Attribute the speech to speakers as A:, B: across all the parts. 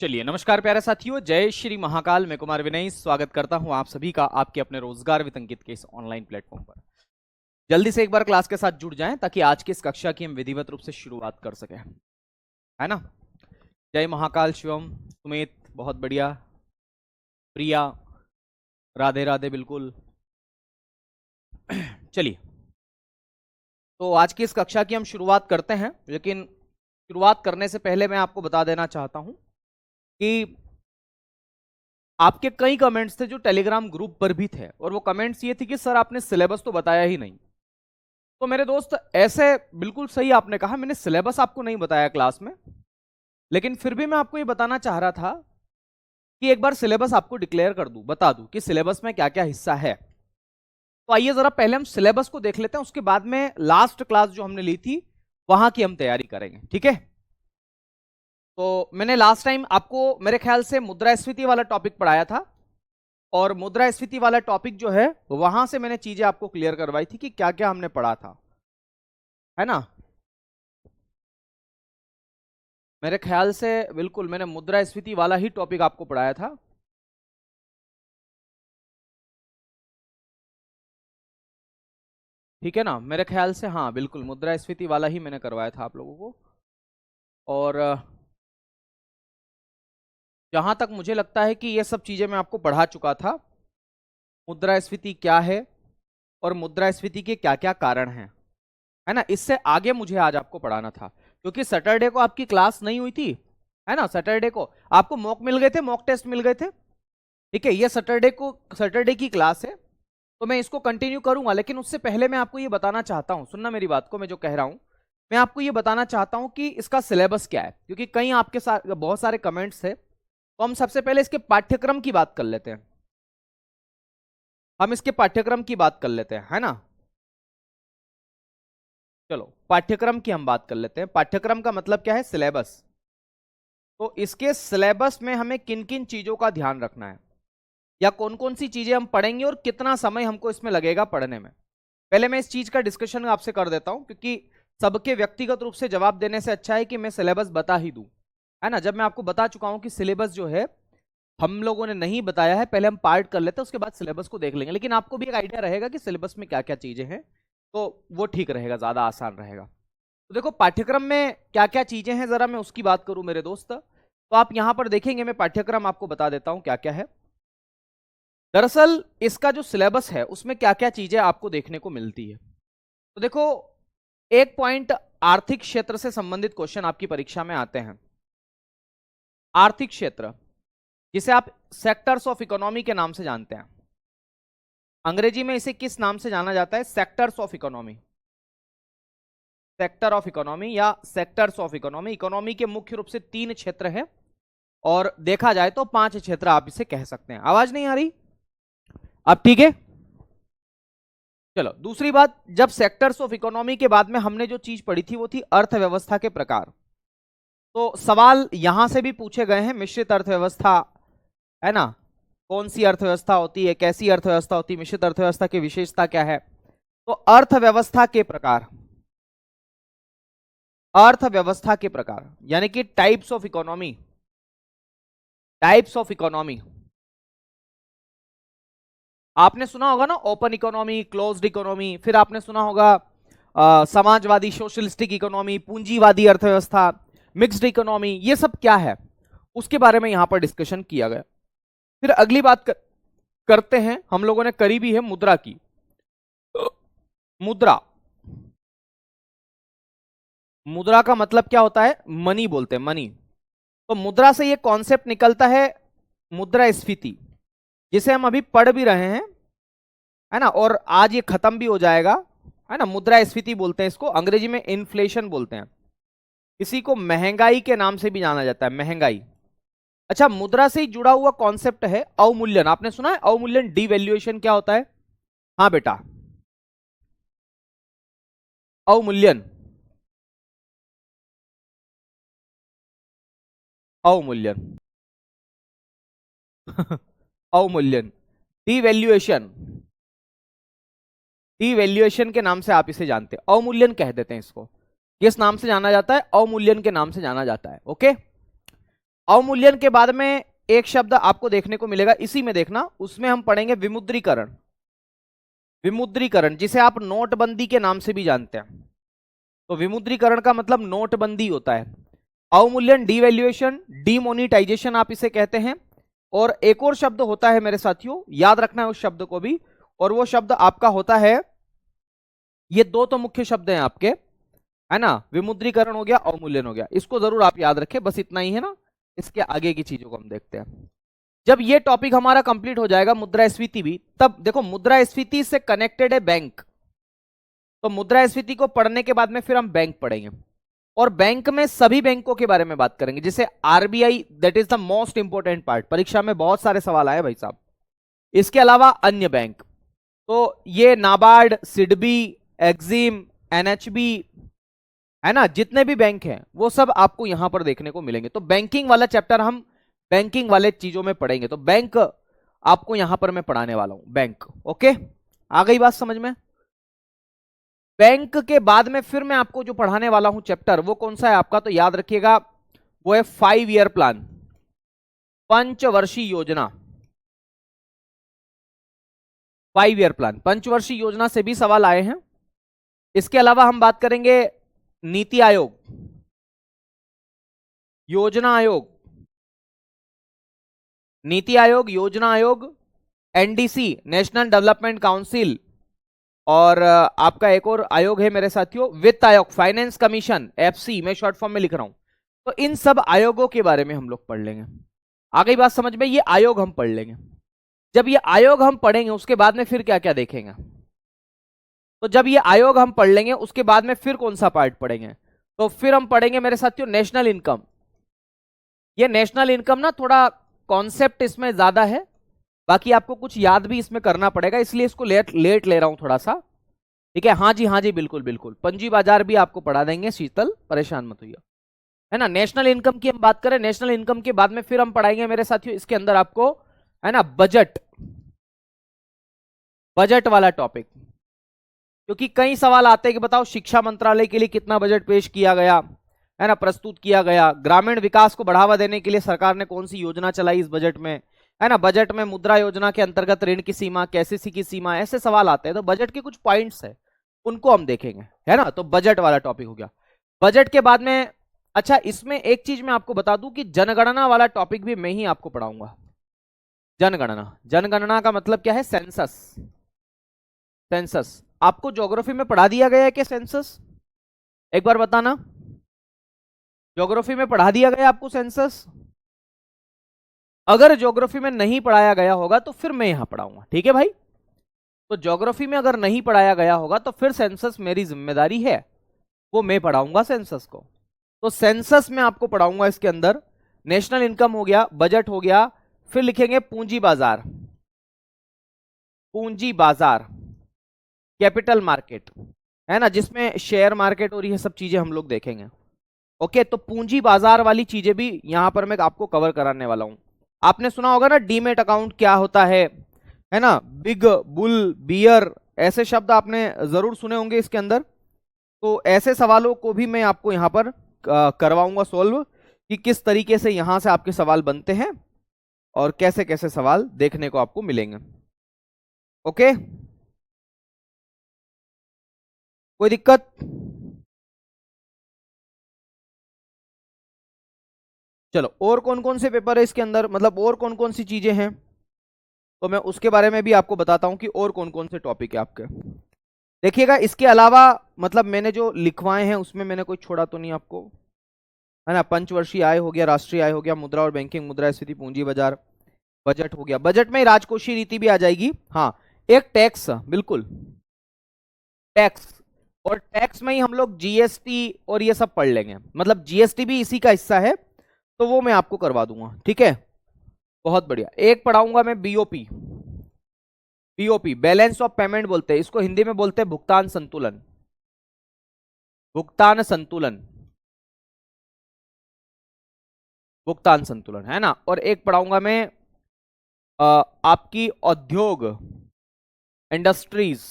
A: चलिए, नमस्कार प्यारे साथियों, जय श्री महाकाल। मैं कुमार विनय स्वागत करता हूं आप सभी का आपके अपने रोजगार विद अंकित के इस ऑनलाइन प्लेटफॉर्म पर। जल्दी से एक बार क्लास के साथ जुड़ जाएं ताकि आज की इस कक्षा की हम विधिवत रूप से शुरुआत कर सकें, है ना। जय महाकाल शिवम, सुमित बहुत बढ़िया, प्रिया राधे राधे, बिल्कुल। चलिए, तो आज की इस कक्षा की हम शुरुआत करते हैं, लेकिन शुरुआत करने से पहले मैं आपको बता देना चाहता हूं कि आपके कई कमेंट्स थे जो टेलीग्राम ग्रुप पर भी थे, और वो कमेंट्स ये थे कि सर आपने सिलेबस तो बताया ही नहीं। तो मेरे दोस्त, ऐसे बिल्कुल सही आपने कहा, मैंने सिलेबस आपको नहीं बताया क्लास में, लेकिन फिर भी मैं आपको ये बताना चाह रहा था कि एक बार सिलेबस आपको डिक्लेयर कर दूं, बता दूं कि सिलेबस में क्या क्या हिस्सा है। तो आइए जरा पहले हम सिलेबस को देख लेते हैं, उसके बाद में लास्ट क्लास जो हमने ली थी वहां की हम तैयारी करेंगे, ठीक है। तो मैंने लास्ट टाइम आपको मेरे ख्याल से मुद्रास्फीति वाला टॉपिक पढ़ाया था, और मुद्रास्फीति वाला टॉपिक जो है वहां से मैंने चीजें आपको क्लियर करवाई थी कि क्या क्या हमने पढ़ा था, है ना। मेरे ख्याल से बिल्कुल मैंने मुद्रास्फीति वाला ही टॉपिक आपको पढ़ाया था। ठीक है ना, मेरे ख्याल से हाँ बिल्कुल मुद्रास्फीति वाला ही मैंने करवाया था आप लोगों को। और जहां तक मुझे लगता है कि ये सब चीजें मैं आपको पढ़ा चुका था, मुद्रास्फीति क्या है और मुद्रास्फीति के क्या क्या कारण हैं, है ना। इससे आगे मुझे आज आपको पढ़ाना था, क्योंकि सैटरडे को आपकी क्लास नहीं हुई थी, है ना। सैटरडे को आपको मॉक मिल गए थे, मॉक टेस्ट मिल गए थे, ठीक है। ये सैटरडे की क्लास है, तो मैं इसको कंटिन्यू करूंगा, लेकिन उससे पहले मैं आपको ये बताना चाहता हूं, सुनना मेरी बात को, मैं जो कह रहा हूं मैं आपको ये बताना चाहता हूं कि इसका सिलेबस क्या है, क्योंकि कई आपके साथ बहुत सारे कमेंट्स थे। तो हम सबसे पहले इसके पाठ्यक्रम की बात कर लेते हैं, हम इसके पाठ्यक्रम की बात कर लेते हैं, है ना। चलो पाठ्यक्रम की हम बात कर लेते हैं। पाठ्यक्रम का मतलब क्या है? सिलेबस। तो इसके सिलेबस में हमें किन किन चीजों का ध्यान रखना है, या कौन कौन सी चीजें हम पढ़ेंगे और कितना समय हमको इसमें लगेगा पढ़ने में। पहले मैं इस चीज का डिस्कशन आपसे कर देता हूं, क्योंकि सबके व्यक्तिगत रूप से जवाब देने से अच्छा है कि मैं सिलेबस बता ही दूं, है ना। जब मैं आपको बता चुका हूं कि सिलेबस जो है हम लोगों ने नहीं बताया है, पहले हम पार्ट कर लेते हैं, उसके बाद सिलेबस को देख लेंगे, लेकिन आपको भी एक आइडिया रहेगा कि सिलेबस में क्या क्या चीजें हैं, तो वो ठीक रहेगा, ज्यादा आसान रहेगा। तो देखो पाठ्यक्रम में क्या क्या चीजें हैं, जरा मैं उसकी बात करूं मेरे दोस्त। तो आप यहां पर देखेंगे, मैं पाठ्यक्रम आपको बता देता हूं क्या क्या है। दरअसल इसका जो सिलेबस है उसमें क्या क्या चीजें आपको देखने को मिलती है। तो देखो, एक पॉइंट, आर्थिक क्षेत्र से संबंधित क्वेश्चन आपकी परीक्षा में आते हैं। आर्थिक क्षेत्र, जिसे आप सेक्टर्स ऑफ इकोनॉमी के नाम से जानते हैं, अंग्रेजी में इसे किस नाम से जाना जाता है? Sectors of economy, sector of economy या सेक्टर्स ऑफ इकोनॉमी। इकोनॉमी के मुख्य रूप से 3 क्षेत्र हैं, और देखा जाए तो 5 क्षेत्र आप इसे कह सकते हैं। आवाज नहीं आ रही अब? ठीक है, चलो दूसरी बात, जब सेक्टर्स ऑफ इकोनॉमी के बाद में हमने जो चीज पढ़ी थी वो थी अर्थव्यवस्था के प्रकार। तो सवाल यहां से भी पूछे गए हैं, मिश्रित अर्थव्यवस्था, है ना, कौन सी अर्थव्यवस्था होती है, कैसी अर्थव्यवस्था होती है, मिश्रित अर्थव्यवस्था की विशेषता क्या है। तो अर्थव्यवस्था के प्रकार, अर्थव्यवस्था के प्रकार यानी कि types of economy, types of economy. आपने सुना होगा ना, ओपन इकोनॉमी, क्लोज्ड इकोनॉमी, फिर आपने सुना होगा समाजवादी सोशलिस्टिक इकोनॉमी, पूंजीवादी अर्थव्यवस्था, मिक्स्ड इकोनॉमी। ये सब क्या है उसके बारे में यहां पर डिस्कशन किया गया। फिर अगली बात करते हैं, हम लोगों ने करी भी है मुद्रा की। मुद्रा, मुद्रा का मतलब क्या होता है? मनी बोलते हैं, मनी। तो मुद्रा से ये कॉन्सेप्ट निकलता है मुद्रास्फीति, जिसे हम अभी पढ़ भी रहे हैं, है ना, और आज ये खत्म भी हो जाएगा, है ना। मुद्रास्फीति बोलते हैं इसको, अंग्रेजी में इन्फ्लेशन बोलते हैं। इसी को महंगाई के नाम से भी जाना जाता है, महंगाई। अच्छा, मुद्रा से ही जुड़ा हुआ कॉन्सेप्ट है अवमूल्यन। आपने सुना है अवमूल्यन, डिवैल्यूएशन क्या होता है? हाँ बेटा, अवमूल्यन, अवमूल्यन अवमूल्यन, डिवैल्यूएशन, डिवैल्यूएशन के नाम से आप इसे जानते हैं, अवमूल्यन कह देते हैं इसको। किस नाम से जाना जाता है? अवमूल्यन के नाम से जाना जाता है, ओके। अवमूल्यन के बाद में एक शब्द आपको देखने को मिलेगा, इसी में देखना, उसमें हम पढ़ेंगे विमुद्रीकरण। विमुद्रीकरण जिसे आप नोटबंदी के नाम से भी जानते हैं। तो विमुद्रीकरण का मतलब नोटबंदी होता है। अवमूल्यन डिवैल्यूएशन, डीमोनिटाइजेशन आप इसे कहते हैं। और एक और शब्द होता है मेरे साथियों, याद रखना है उस शब्द को भी, और वो शब्द आपका होता है, ये दो तो मुख्य शब्द हैं आपके, है ना, विमुद्रीकरण हो गया, अवमूल्यन हो गया, इसको जरूर आप याद रखें, बस इतना ही है ना। इसके आगे की चीजों को हम देखते हैं। जब ये टॉपिक हमारा कंप्लीट हो जाएगा, मुद्रास्फीति भी, तब देखो मुद्रास्फीति से कनेक्टेड है बैंक। तो मुद्रास्फीति को पढ़ने के बाद में फिर हम बैंक पढ़ेंगे, और बैंक में सभी बैंकों के बारे में बात करेंगे, जैसे RBI, that is the most important part, परीक्षा में बहुत सारे सवाल आए भाई साहब। इसके अलावा अन्य बैंक, तो ये नाबार्ड, सिडबी, एक्सिम, एनएचबी, है ना, जितने भी बैंक हैं वो सब आपको यहां पर देखने को मिलेंगे। तो बैंकिंग वाला चैप्टर हम बैंकिंग वाले चीजों में पढ़ेंगे। तो बैंक आपको यहां पर मैं पढ़ाने वाला हूं, बैंक। ओके, आ गई बात समझ में। बैंक के बाद में फिर मैं आपको जो पढ़ाने वाला हूं चैप्टर, वो कौन सा है आपका, तो याद रखिएगा, वो है 5 ईयर प्लान, पंचवर्षीय योजना। 5 ईयर प्लान, पंचवर्षीय योजना से भी सवाल आए हैं। इसके अलावा हम बात करेंगे नीति आयोग, योजना आयोग, नीति आयोग, योजना आयोग, एनडीसी, नेशनल डेवलपमेंट काउंसिल, और आपका एक और आयोग है मेरे साथियों, वित्त आयोग, फाइनेंस कमीशन, एफसी, मैं शॉर्ट फॉर्म में लिख रहा हूं। तो इन सब आयोगों के बारे में हम लोग पढ़ लेंगे। आ गई बात समझ में, ये आयोग हम पढ़ लेंगे। जब ये आयोग हम पढ़ेंगे, उसके बाद में फिर क्या क्या देखेंगे, तो जब ये आयोग हम पढ़ लेंगे, उसके बाद में फिर कौन सा पार्ट पढ़ेंगे, तो फिर हम पढ़ेंगे मेरे साथियों नेशनल इनकम। ये नेशनल इनकम ना थोड़ा कॉन्सेप्ट इसमें ज्यादा है, बाकी आपको कुछ याद भी इसमें करना पड़ेगा, इसलिए इसको लेट ले रहा हूं थोड़ा सा। ठीक है, हाँ जी, हाँ जी, बिल्कुल बिल्कुल, पंजी बाजार भी आपको पढ़ा देंगे शीतल, परेशान मत होइए, है ना। नेशनल इनकम की हम बात करें, नेशनल इनकम के बाद में फिर हम पढ़ाएंगे मेरे साथियों इसके अंदर आपको, है ना, बजट, बजट वाला टॉपिक। क्योंकि कई सवाल आते हैं कि बताओ शिक्षा मंत्रालय के लिए कितना बजट पेश किया गया, है ना, प्रस्तुत किया गया, ग्रामीण विकास को बढ़ावा देने के लिए सरकार ने कौन सी योजना चलाई इस बजट में, है ना, बजट में मुद्रा योजना के अंतर्गत ऋण की सीमा, केसीसी की सीमा, ऐसे सवाल आते हैं। तो बजट के कुछ पॉइंट्स है, उनको हम देखेंगे, है ना। तो बजट वाला टॉपिक हो गया। बजट के बाद में, अच्छा, इसमें एक चीज मैं आपको बता दूं कि जनगणना वाला टॉपिक भी मैं ही आपको पढ़ाऊंगा। जनगणना, जनगणना का मतलब क्या है, सेंसस। सेंसस आपको ज्योग्राफी में पढ़ा दिया गया है कि सेंसस, एक बार बताना, ज्योग्राफी में पढ़ा दिया गया आपको सेंसस? अगर ज्योग्राफी में नहीं पढ़ाया गया होगा तो फिर मैं यहां पढ़ाऊंगा, ठीक है भाई। तो ज्योग्राफी में अगर नहीं पढ़ाया गया होगा तो फिर सेंसस मेरी जिम्मेदारी है, वो मैं पढ़ाऊंगा सेंसस को। तो सेंसस में आपको पढ़ाऊंगा, इसके अंदर नेशनल इनकम हो गया, बजट हो गया, फिर लिखेंगे पूंजी बाजार, पूंजी बाजार, कैपिटल मार्केट, है ना, जिसमें शेयर मार्केट और ये सब चीजें हम लोग देखेंगे। ओके, तो पूंजी बाजार वाली चीजें भी यहां पर मैं आपको कवर कराने वाला हूं। आपने सुना होगा ना डीमेट अकाउंट क्या होता है ना, बिग बुल बियर, ऐसे शब्द आपने जरूर सुने होंगे इसके अंदर। तो ऐसे सवालों को भी मैं आपको यहां पर करवाऊंगा सोल्व, कि किस तरीके से यहां से आपके सवाल बनते हैं और कैसे कैसे सवाल देखने को आपको मिलेंगे। ओके, कोई दिक्कत? चलो, और कौन कौन से पेपर है इसके अंदर, मतलब और कौन कौन सी चीजें हैं, तो मैं उसके बारे में भी आपको बताता हूं कि और कौन कौन से टॉपिक है आपके। देखिएगा, इसके अलावा मतलब मैंने जो लिखवाए हैं उसमें मैंने कोई छोड़ा तो नहीं आपको, है ना। पंचवर्षीय आय हो गया, राष्ट्रीय आय हो गया, मुद्रा और बैंकिंग, मुद्रास्फीति, पूंजी बाजार, बजट हो गया। बजट में राजकोषीय रीति भी आ जाएगी, हाँ। एक टैक्स, बिल्कुल टैक्स, और टैक्स में ही हम लोग जीएसटी और ये सब पढ़ लेंगे, मतलब जीएसटी भी इसी का हिस्सा है, तो वो मैं आपको करवा दूंगा, ठीक है। बहुत बढ़िया। एक पढ़ाऊंगा मैं BOP, BOP balance of payment बोलते हैं इसको, हिंदी में बोलते हैं भुगतान संतुलन, भुगतान संतुलन, भुगतान संतुलन, है ना। और एक पढ़ाऊंगा मैं आपकी उद्योग, इंडस्ट्रीज,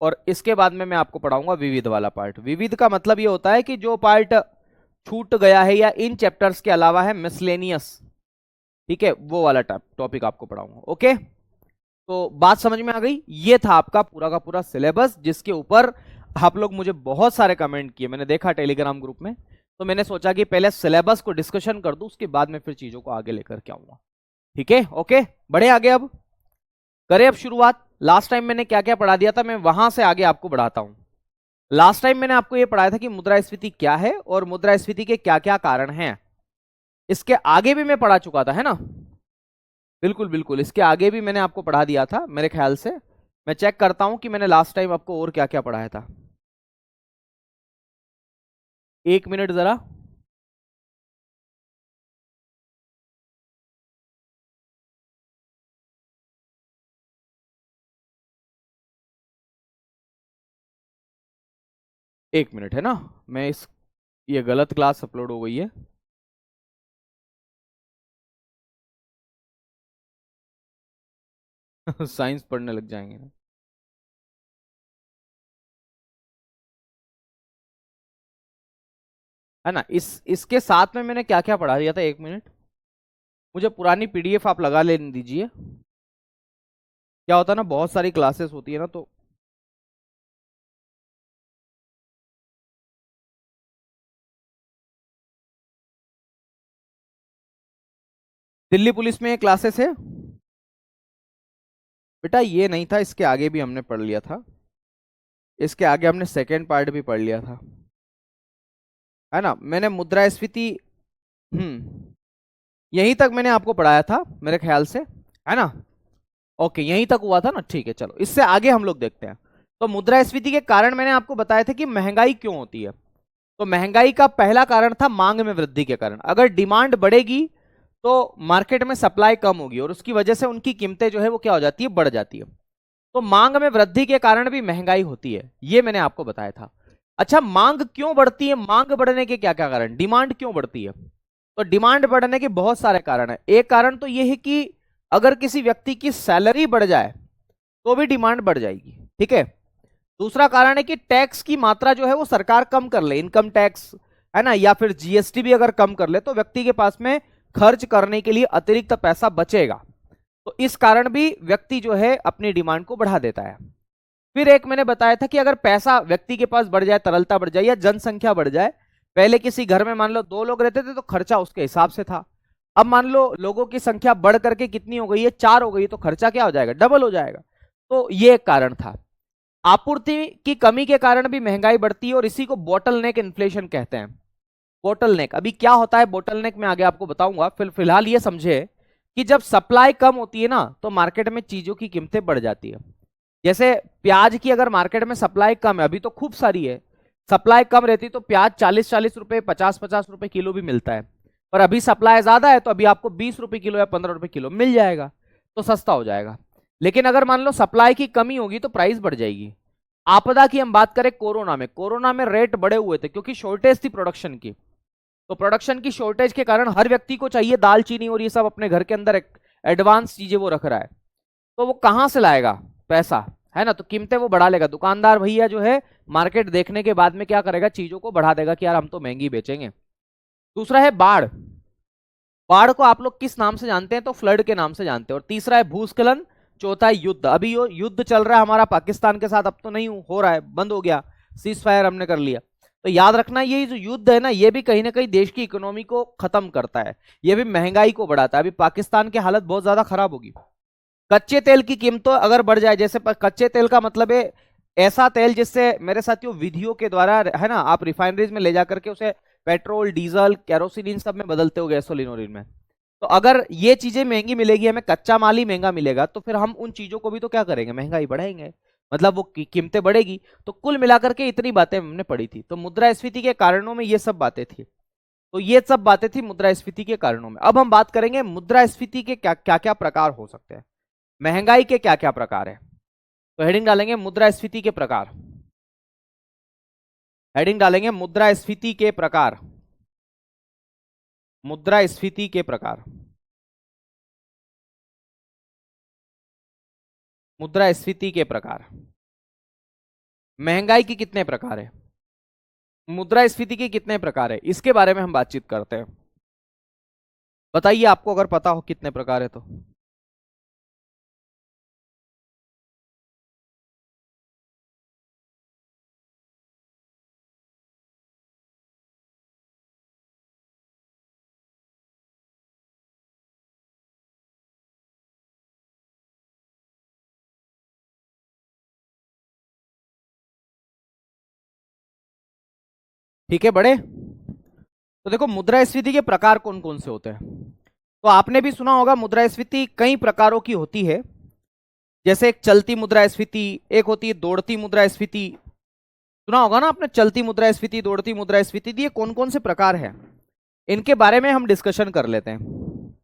A: और इसके बाद में मैं आपको पढ़ाऊंगा विविध वाला पार्ट। विविध का मतलब ये होता है कि जो पार्ट छूट गया है या इन चैप्टर्स के अलावा है मिसलेनियस, ठीक है, वो वाला टॉपिक आपको पढ़ाऊंगा। ओके, तो बात समझ में आ गई। ये था आपका पूरा का पूरा सिलेबस, जिसके ऊपर आप लोग मुझे बहुत सारे कमेंट किए, मैंने देखा टेलीग्राम ग्रुप में, तो मैंने सोचा कि पहले सिलेबस को डिस्कशन कर दूं, उसके बाद में फिर चीजों को आगे लेकर के आऊंगा। ठीक है, ओके, बढ़े आगे। अब करें अब शुरुआत। लास्ट टाइम मैंने क्या क्या पढ़ा दिया था, मैं वहां से आगे आपको बढ़ाता हूं। लास्ट टाइम मैंने आपको यह पढ़ाया था कि मुद्रास्फीति क्या है और मुद्रास्फीति के क्या क्या कारण हैं। इसके आगे भी मैं पढ़ा चुका था, है ना? बिल्कुल बिल्कुल, इसके आगे भी मैंने आपको पढ़ा दिया था मेरे ख्याल से। मैं चेक करता हूं कि मैंने लास्ट टाइम आपको और क्या क्या पढ़ाया था। एक मिनट जरा। एक मिनट, है ना? मैं इस ये गलत क्लास अपलोड हो गई है। साइंस पढ़ने लग जाएंगे ना। है ना? इसके साथ में मैंने क्या क्या पढ़ा दिया था, एक मिनट, मुझे पुरानी पीडीएफ आप लगा लेने दीजिए। क्या होता है ना, बहुत सारी क्लासेस होती है ना, तो दिल्ली पुलिस में ये क्लासेस है बेटा, ये नहीं था, इसके आगे भी हमने पढ़ लिया था। इसके आगे हमने सेकेंड पार्ट भी पढ़ लिया था, है ना? मैंने मुद्रास्फीति, यहीं तक मैंने आपको पढ़ाया था मेरे ख्याल से, है ना? ओके, यहीं तक हुआ था ना, ठीक है, चलो इससे आगे हम लोग देखते हैं। तो मुद्रास्फीति के कारण मैंने आपको बताया था कि महंगाई क्यों होती है। तो महंगाई का पहला कारण था मांग में वृद्धि के कारण। अगर डिमांड बढ़ेगी तो मार्केट में सप्लाई कम होगी और उसकी वजह से उनकी कीमतें जो है वो क्या हो जाती है, बढ़ जाती है। तो मांग में वृद्धि के कारण भी महंगाई होती है, ये मैंने आपको बताया था। अच्छा, मांग क्यों बढ़ती है? मांग बढ़ने के क्या क्या कारण, डिमांड क्यों बढ़ती है? तो डिमांड बढ़ने के बहुत सारे कारण है। एक कारण तो यह है कि अगर किसी व्यक्ति की सैलरी बढ़ जाए तो भी डिमांड बढ़ जाएगी, ठीक है। दूसरा कारण है कि टैक्स की मात्रा जो है वो सरकार कम कर ले, इनकम टैक्स, है ना, या फिर जीएसटी भी अगर कम कर ले तो व्यक्ति के पास में खर्च करने के लिए अतिरिक्त पैसा बचेगा। तो इस कारण भी व्यक्ति जो है अपनी डिमांड को बढ़ा देता है। फिर एक मैंने बताया था कि अगर पैसा व्यक्ति के पास बढ़ जाए, तरलता बढ़ जाए या जनसंख्या बढ़ जाए, पहले किसी घर में मान लो 2 लोग रहते थे तो खर्चा उसके हिसाब से था। अब मान लो लोगों की संख्या बढ़ करके कितनी हो गई है, 4 हो गई, तो खर्चा क्या हो जाएगा, डबल हो जाएगा। तो ये एक कारण था। आपूर्ति की कमी के कारण भी महंगाई बढ़ती है और इसी को बोटल नेक इन्फ्लेशन कहते हैं। बोटल नेक, अभी क्या होता है बोटल नेक, मैं आगे आपको बताऊंगा। फिलहाल ये समझे कि जब सप्लाई कम होती है ना तो मार्केट में चीजों की कीमतें बढ़ जाती है। जैसे प्याज की अगर मार्केट में सप्लाई कम है, अभी तो खूब सारी है, सप्लाई कम रहती तो प्याज 40-40 रुपए, 50-50 रुपए किलो भी मिलता है। पर अभी सप्लाई ज्यादा है तो अभी आपको 20 रुपए किलो या 15 रुपए किलो मिल जाएगा, तो सस्ता हो जाएगा। लेकिन अगर मान लो सप्लाई की कमी होगी तो प्राइस बढ़ जाएगी। आपदा की हम बात करें, कोरोना में रेट बढ़े हुए थे क्योंकि शॉर्टेज थी प्रोडक्शन की। तो प्रोडक्शन की शॉर्टेज के कारण हर व्यक्ति को चाहिए दाल चीनी और ये सब अपने घर के अंदर एडवांस चीजें वो रख रहा है, तो वो कहां से लाएगा पैसा, है ना? तो कीमतें वो बढ़ा लेगा, दुकानदार भैया जो है मार्केट देखने के बाद में क्या करेगा, चीजों को बढ़ा देगा कि यार हम तो महंगी बेचेंगे। दूसरा है बाढ़। बाढ़ को आप लोग किस नाम से जानते हैं, तो फ्लड के नाम से जानते हैं। और तीसरा है भूस्खलन। चौथा है युद्ध। अभी यो युद्ध चल रहा है हमारा पाकिस्तान के साथ, अब तो नहीं हो रहा है, बंद हो गया, सीज फायर हमने कर लिया। तो याद रखना, ये जो युद्ध है ना, ये भी कहीं ना कहीं देश की इकोनॉमी को खत्म करता है, ये भी महंगाई को बढ़ाता है। अभी पाकिस्तान की हालत बहुत ज्यादा खराब होगी। कच्चे तेल की कीमतों अगर बढ़ जाए, जैसे कच्चे तेल का मतलब है ऐसा तेल जिससे मेरे साथियों विधियों के द्वारा, है ना, आप रिफाइनरीज में ले जाकर के उसे पेट्रोल, डीजल, केरोसिन इन सब में बदलते हो, गैसोलीन और इनमें। तो अगर ये चीजें महंगी मिलेगी, हमें कच्चा माल ही महंगा मिलेगा, तो फिर हम उन चीजों को भी तो क्या करेंगे, महंगाई बढ़ाएंगे, मतलब वो कीमतें बढ़ेगी। तो कुल मिलाकर के इतनी बातें हमने पढ़ी थी। तो मुद्रास्फीति के कारणों में ये सब बातें थी। तो ये सब बातें थी मुद्रास्फीति के कारणों में। अब हम बात करेंगे मुद्रास्फीति के क्या क्या क्या प्रकार हो सकते हैं, महंगाई के क्या क्या प्रकार है। तो हेडिंग डालेंगे मुद्रास्फीति के प्रकार, हेडिंग डालेंगे मुद्रास्फीति के प्रकार, मुद्रास्फीति के प्रकार, मुद्रास्फीति के प्रकार। महंगाई के कितने प्रकार है? मुद्रास्फीति के कितने प्रकार है, इसके बारे में हम बातचीत करते हैं। बताइए आपको अगर पता हो कितने प्रकार है तो। ठीक है बड़े, तो देखो मुद्रास्फीति के प्रकार कौन कौन से होते हैं। तो आपने भी सुना होगा मुद्रास्फीति कई प्रकारों की होती है। जैसे एक चलती मुद्रास्फीति, एक होती है दौड़ती मुद्रास्फीति। सुना होगा ना आपने, चलती मुद्रास्फीति, दौड़ती मुद्रास्फीति। ये कौन कौन से प्रकार हैं, इनके बारे में हम डिस्कशन कर लेते हैं।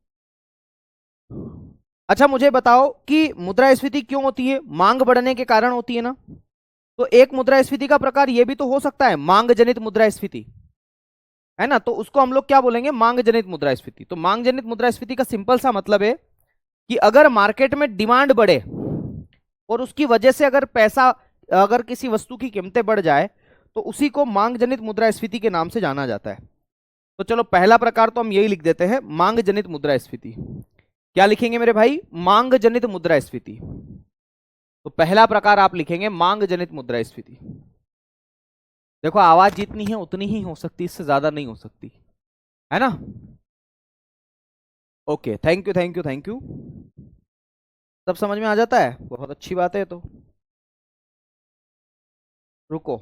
A: अच्छा मुझे बताओ कि मुद्रास्फीति क्यों होती है, मांग बढ़ने के कारण होती है ना। तो एक मुद्रास्फीति का प्रकार यह भी तो हो सकता है मांग जनित मुद्रास्फीति, है ना। तो उसको हम लोग क्या बोलेंगे, मांग जनित मुद्रास्फीति। तो मांग जनित मुद्रास्फीति का सिंपल सा मतलब है कि अगर मार्केट में डिमांड बढ़े और उसकी वजह से अगर पैसा, अगर किसी वस्तु की कीमतें बढ़ जाए तो उसी को मांग जनित मुद्रास्फीति के नाम से जाना जाता है। तो चलो पहला प्रकार तो हम यही लिख देते हैं, मांग जनित मुद्रास्फीति। क्या लिखेंगे मेरे भाई, मांग जनित मुद्रास्फीति। तो पहला प्रकार आप लिखेंगे मांग जनित मुद्रास्फीति। देखो आवाज जितनी है उतनी ही हो सकती, इससे ज्यादा नहीं हो सकती, है ना। Okay, thank you thank you thank you. सब समझ में आ जाता है, बहुत अच्छी बात है। तो रुको,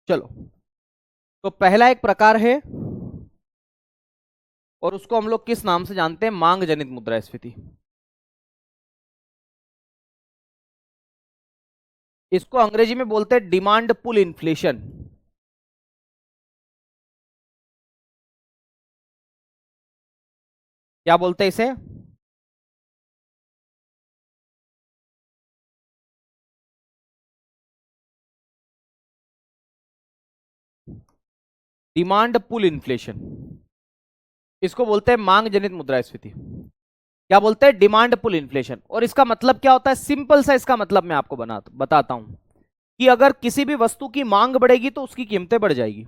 A: चलो। तो पहला एक प्रकार है और उसको हम लोग किस नाम से जानते हैं, मांग जनित मुद्रास्फीति। इसको अंग्रेजी में बोलते हैं डिमांड पुल इन्फ्लेशन। क्या बोलते हैं इसे, डिमांड पुल इन्फ्लेशन। इसको बोलते हैं मांग जनित मुद्रास्फीति। क्या बोलते हैं, डिमांड पुल इन्फ्लेशन। और इसका मतलब क्या होता है, सिंपल सा इसका मतलब मैं आपको बताता हूं कि अगर किसी भी वस्तु की मांग बढ़ेगी तो उसकी कीमतें बढ़ जाएगी।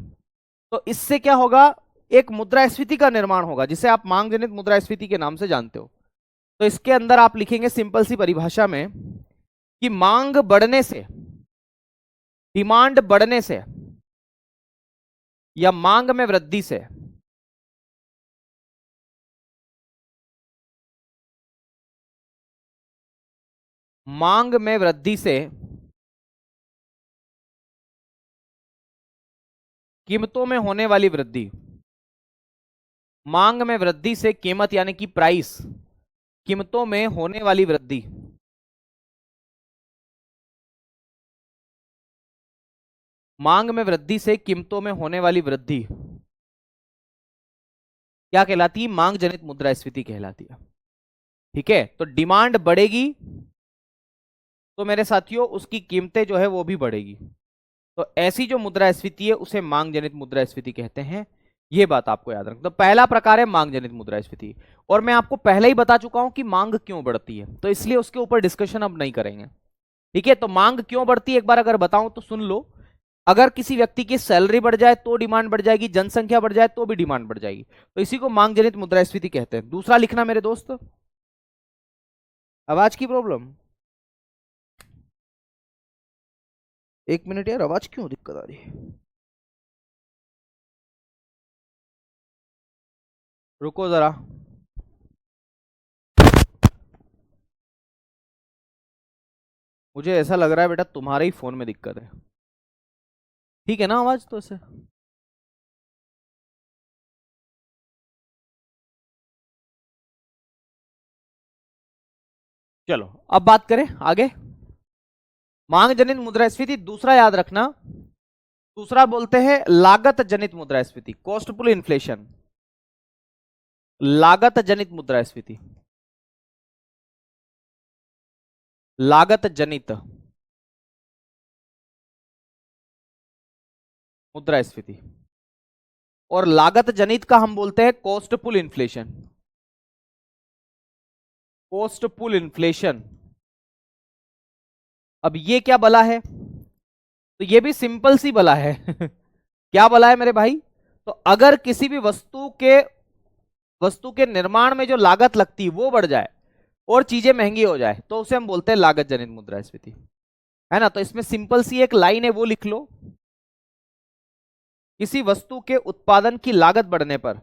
A: तो इससे क्या होगा, एक मुद्रास्फीति का निर्माण होगा जिसे आप मांग जनित मुद्रास्फीति के नाम से जानते हो। तो इसके अंदर आप लिखेंगे सिंपल सी परिभाषा में कि मांग बढ़ने से, डिमांड बढ़ने से या मांग में वृद्धि से मांग में वृद्धि से कीमतों में होने वाली वृद्धि, मांग में वृद्धि से कीमत यानी कि प्राइस, कीमतों में होने वाली वृद्धि, मांग में वृद्धि से कीमतों में होने वाली वृद्धि क्या कहलाती है, मांग जनित मुद्रास्फीति कहलाती है। ठीक है, तो डिमांड बढ़ेगी तो मेरे साथियों उसकी कीमतें जो है वो भी बढ़ेगी। तो ऐसी जो मुद्रास्फीति है उसे मांग जनित मुद्रास्फीति कहते हैं। ये बात आपको याद रखना। तो पहला प्रकार है मांग जनित मुद्रास्फीति। और मैं आपको पहले ही बता चुका हूं कि मांग क्यों बढ़ती है, तो इसलिए उसके ऊपर डिस्कशन अब नहीं करेंगे। ठीक है, तो मांग क्यों बढ़ती है एक बार अगर बताऊं तो सुन लो। अगर किसी व्यक्ति की सैलरी बढ़ जाए तो डिमांड बढ़ जाएगी, जनसंख्या बढ़ जाए तो भी डिमांड बढ़ जाएगी। तो इसी को मांग जनित मुद्रास्फीति कहते हैं। दूसरा लिखना मेरे दोस्त, आवाज की प्रॉब्लम, एक मिनट यार, आवाज क्यों दिक्कत आ रही है, रुको जरा। मुझे ऐसा लग रहा है बेटा तुम्हारे ही फोन में दिक्कत है। ठीक है ना आवाज तो ऐसे। चलो अब बात करें आगे, मांग जनित मुद्रास्फीति। दूसरा याद रखना, दूसरा बोलते हैं लागत जनित मुद्रास्फीति, कॉस्ट पुल इन्फ्लेशन। लागत जनित मुद्रास्फीति, लागत जनित मुद्रास्फीति। और लागत जनित का हम बोलते हैं cost pull inflation, cost pull inflation. अब ये क्या बला है? तो ये भी सिंपल सी बला है क्या बला है मेरे भाई? तो अगर किसी भी वस्तु के निर्माण में जो लागत लगती है वो बढ़ जाए और चीजें महंगी हो जाए तो उसे हम बोलते हैं लागत जनित मुद्रास्फीति, है ना। तो इसमें सिंपल सी एक लाइन है, वो लिख लो। किसी वस्तु के उत्पादन की लागत बढ़ने पर,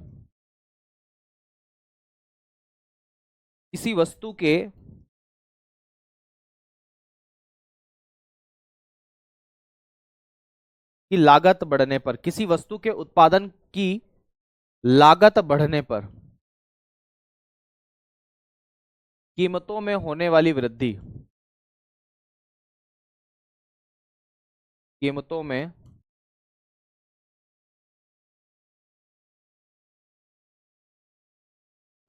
A: किसी वस्तु के की लागत बढ़ने पर, किसी वस्तु के उत्पादन की लागत बढ़ने पर कीमतों में होने वाली वृद्धि, कीमतों में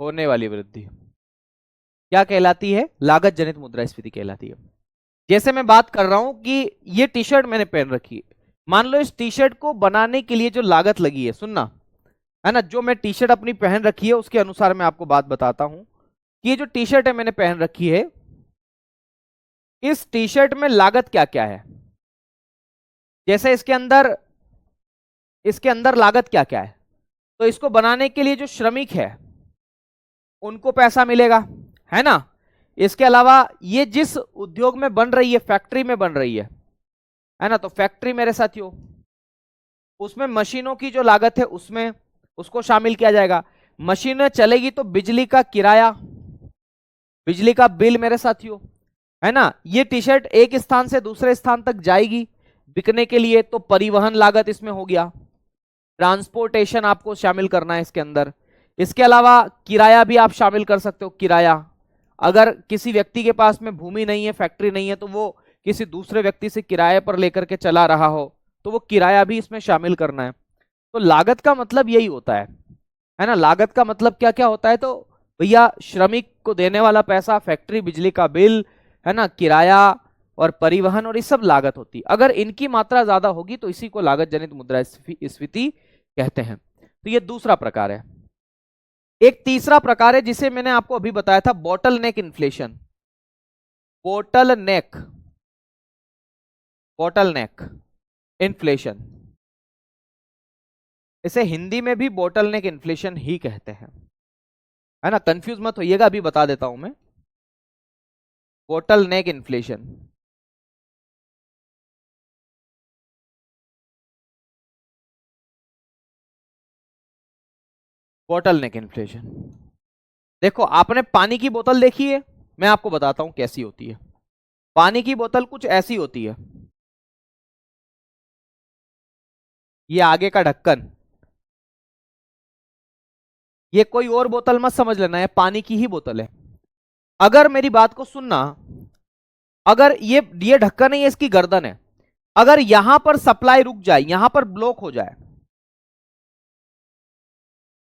A: होने वाली वृद्धि क्या कहलाती है? लागत जनित मुद्रास्फीति कहलाती है। जैसे मैं बात कर रहा हूं कि ये टी शर्ट मैंने पहन रखी है, मान लो इस टी शर्ट को बनाने के लिए जो लागत लगी है, सुनना, है ना, जो मैं टी शर्ट अपनी पहन रखी है उसके अनुसार मैं आपको बात बताता हूं कि ये जो टी शर्ट है मैंने पहन रखी है, इस टी शर्ट में लागत क्या क्या है। जैसे इसके अंदर लागत क्या क्या है, तो इसको बनाने के लिए जो श्रमिक है उनको पैसा मिलेगा, है ना। इसके अलावा ये जिस उद्योग में बन रही है, फैक्ट्री में बन रही है ना, तो फैक्ट्री मेरे साथियों, उसमें मशीनों की जो लागत है उसमें उसको शामिल किया जाएगा। मशीनें चलेगी तो बिजली का किराया, बिजली का बिल मेरे साथियों, है ना। ये टी शर्ट एक स्थान से दूसरे स्थान तक जाएगी बिकने के लिए, तो परिवहन लागत इसमें हो गया, ट्रांसपोर्टेशन आपको शामिल करना है इसके अंदर। इसके अलावा किराया भी आप शामिल कर सकते हो, किराया। अगर किसी व्यक्ति के पास में भूमि नहीं है, फैक्ट्री नहीं है, तो वो किसी दूसरे व्यक्ति से किराए पर लेकर के चला रहा हो तो वो किराया भी इसमें शामिल करना है। तो लागत का मतलब यही होता है ना। लागत का मतलब क्या क्या होता है? तो भैया श्रमिक को देने वाला पैसा, फैक्ट्री, बिजली का बिल, है ना, किराया और परिवहन, और ये सब लागत होती है। अगर इनकी मात्रा ज्यादा होगी तो इसी को लागत जनित मुद्रास्फीति कहते हैं। तो ये दूसरा प्रकार है। एक तीसरा प्रकार है जिसे मैंने आपको अभी बताया था, बॉटल नेक इन्फ्लेशन। बॉटल नेक, बॉटल नेक इन्फ्लेशन, इसे हिंदी में भी बॉटल नेक इन्फ्लेशन ही कहते हैं, है ना। कंफ्यूज मत होइएगा, अभी बता देता हूं मैं। बॉटल नेक इन्फ्लेशन, बॉटल नेक इन्फ्लेशन। देखो, आपने पानी की बोतल देखी है? मैं आपको बताता हूं कैसी होती है। पानी की बोतल कुछ ऐसी होती है, ये आगे का ढक्कन, ये कोई और बोतल मत समझ लेना, ये पानी की ही बोतल है। अगर मेरी बात को सुनना, अगर ये ढक्कन है, ये इसकी गर्दन है, अगर यहां पर सप्लाई रुक जाए, यहां पर ब्लॉक हो जाए,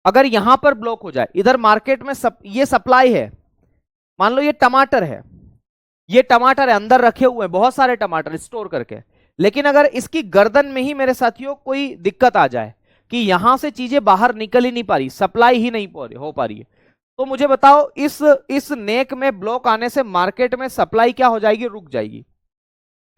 A: अगर यहां पर ब्लॉक हो जाए, इधर मार्केट में ये सप्लाई है, मान लो ये टमाटर है, ये टमाटर है, अंदर रखे हुए हैं बहुत सारे टमाटर स्टोर करके, लेकिन अगर इसकी गर्दन में ही मेरे साथियों कोई दिक्कत आ जाए कि यहां से चीजें बाहर निकल ही नहीं पा रही, सप्लाई ही नहीं हो पा रही है, तो मुझे बताओ इस नेक में ब्लॉक आने से मार्केट में सप्लाई क्या हो जाएगी? रुक जाएगी,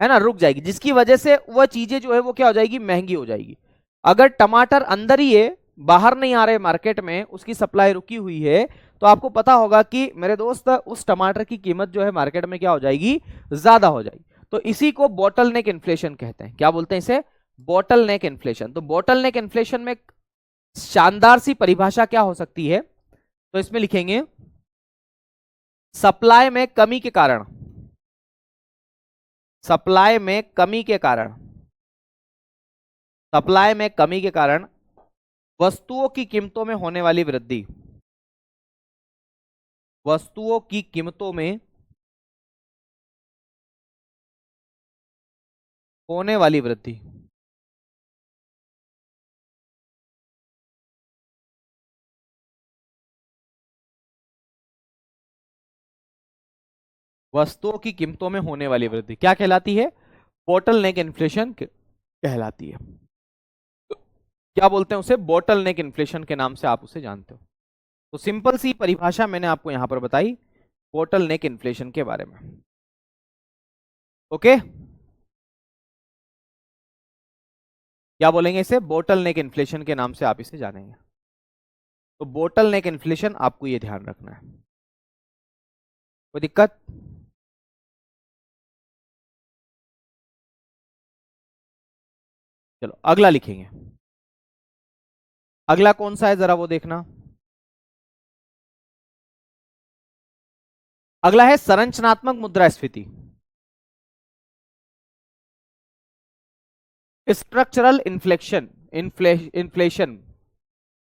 A: है ना, रुक जाएगी, जिसकी वजह से वह चीजें जो है वो क्या हो जाएगी? महंगी हो जाएगी। अगर टमाटर अंदर ही है, बाहर नहीं आ रहे मार्केट में, उसकी सप्लाई रुकी हुई है, तो आपको पता होगा कि मेरे दोस्त उस टमाटर की कीमत जो है मार्केट में क्या हो जाएगी? ज्यादा हो जाएगी। तो इसी को बॉटल नेक इन्फ्लेशन कहते हैं। क्या बोलते हैं इसे? बॉटल नेक इन्फ्लेशन। तो बॉटल नेक इन्फ्लेशन में शानदार सी परिभाषा क्या हो सकती है? तो इसमें लिखेंगे, सप्लाई में कमी के कारण, सप्लाई में कमी के कारण, सप्लाई में कमी के कारण वस्तुओं की कीमतों में होने वाली वृद्धि, वस्तुओं की कीमतों में होने वाली वृद्धि, वस्तुओं की कीमतों में होने वाली वृद्धि क्या कहलाती है? बॉटल नेक इन्फ्लेशन कहलाती है। तो क्या बोलते हैं उसे? बॉटल नेक इन्फ्लेशन के नाम से आप उसे जानते हो। तो सिंपल सी परिभाषा मैंने आपको यहां पर बताई बॉटल नेक इन्फ्लेशन के बारे में। ओके, क्या बोलेंगे इसे? बोटल नेक इन्फ्लेशन के नाम से आप इसे जानेंगे। तो बोटल नेक इन्फ्लेशन आपको ये ध्यान रखना है। कोई दिक्कत? चलो अगला लिखेंगे। अगला कौन सा है जरा वो देखना। अगला है संरचनात्मक मुद्रास्फीति, स्ट्रक्चरल इन्फ्लेक्शन, इन्फ्लेशन,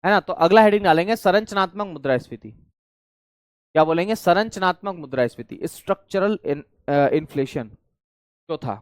A: है ना। तो अगला हेडिंग डालेंगे संरचनात्मक मुद्रास्फीति। क्या बोलेंगे? संरचनात्मक मुद्रास्फीति, स्ट्रक्चरल इन्फ्लेशन, चौथा।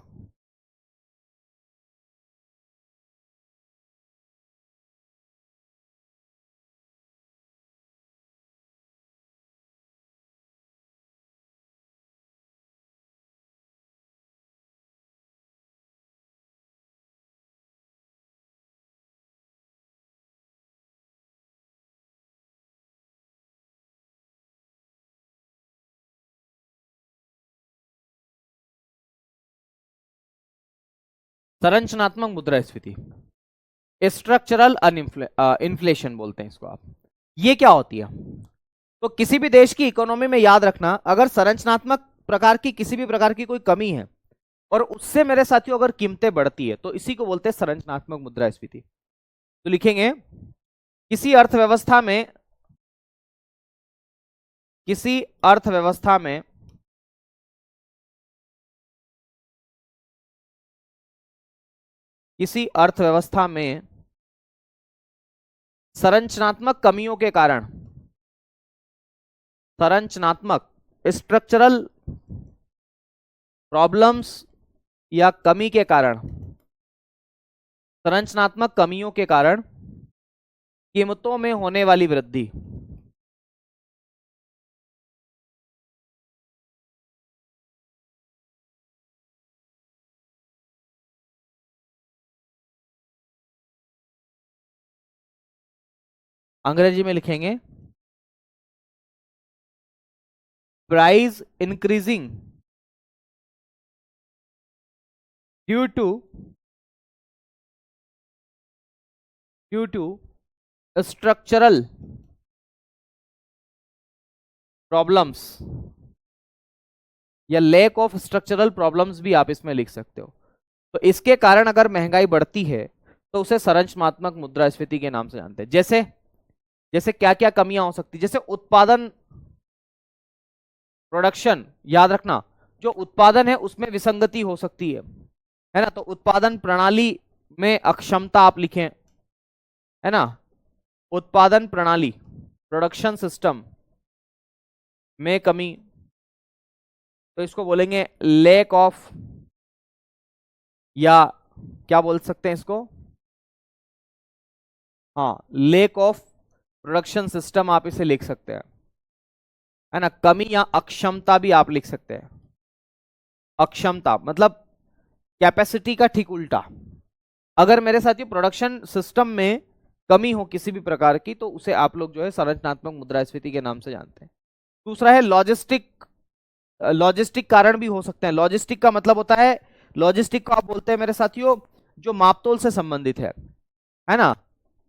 A: संरचनात्मक मुद्रास्फीति, स्ट्रक्चरल इन्फ्लेशन बोलते हैं इसको आप। ये क्या होती है? तो किसी भी देश की इकोनॉमी में याद रखना, अगर संरचनात्मक प्रकार की किसी भी प्रकार की कोई कमी है और उससे मेरे साथियों अगर कीमतें बढ़ती है तो इसी को बोलते हैं संरचनात्मक मुद्रास्फीति। तो लिखेंगे किसी अर्थव्यवस्था में, किसी अर्थव्यवस्था में किसी अर्थव्यवस्था में संरचनात्मक कमियों के कारण, संरचनात्मक स्ट्रक्चरल प्रॉब्लम्स या कमी के कारण, संरचनात्मक कमियों के कारण कीमतों में होने वाली वृद्धि, अंग्रेजी में लिखेंगे price increasing due to structural problems या लैक ऑफ स्ट्रक्चरल प्रॉब्लम्स भी आप इसमें लिख सकते हो। तो इसके कारण अगर महंगाई बढ़ती है तो उसे संरचनात्मक मुद्रास्फीति के नाम से जानते हैं। जैसे जैसे क्या क्या कमियां हो सकती, जैसे उत्पादन, प्रोडक्शन, याद रखना जो उत्पादन है उसमें विसंगति हो सकती है ना। तो उत्पादन प्रणाली में अक्षमता आप लिखें, है ना। उत्पादन प्रणाली, प्रोडक्शन सिस्टम में कमी, तो इसको बोलेंगे लैक ऑफ, या क्या बोल सकते हैं इसको, हाँ लैक ऑफ प्रोडक्शन सिस्टम आप इसे लिख सकते हैं, है ना। कमी या अक्षमता भी आप लिख सकते हैं। अक्षमता मतलब कैपेसिटी का ठीक उल्टा। अगर मेरे साथ ये प्रोडक्शन सिस्टम में कमी हो किसी भी प्रकार की तो उसे आप लोग जो है संरचनात्मक मुद्रास्फीति के नाम से जानते हैं। दूसरा है लॉजिस्टिक, लॉजिस्टिक कारण भी हो सकते हैं। लॉजिस्टिक का मतलब होता है, लॉजिस्टिक को आप बोलते हैं मेरे साथियों जो मापतोल से संबंधित है ना।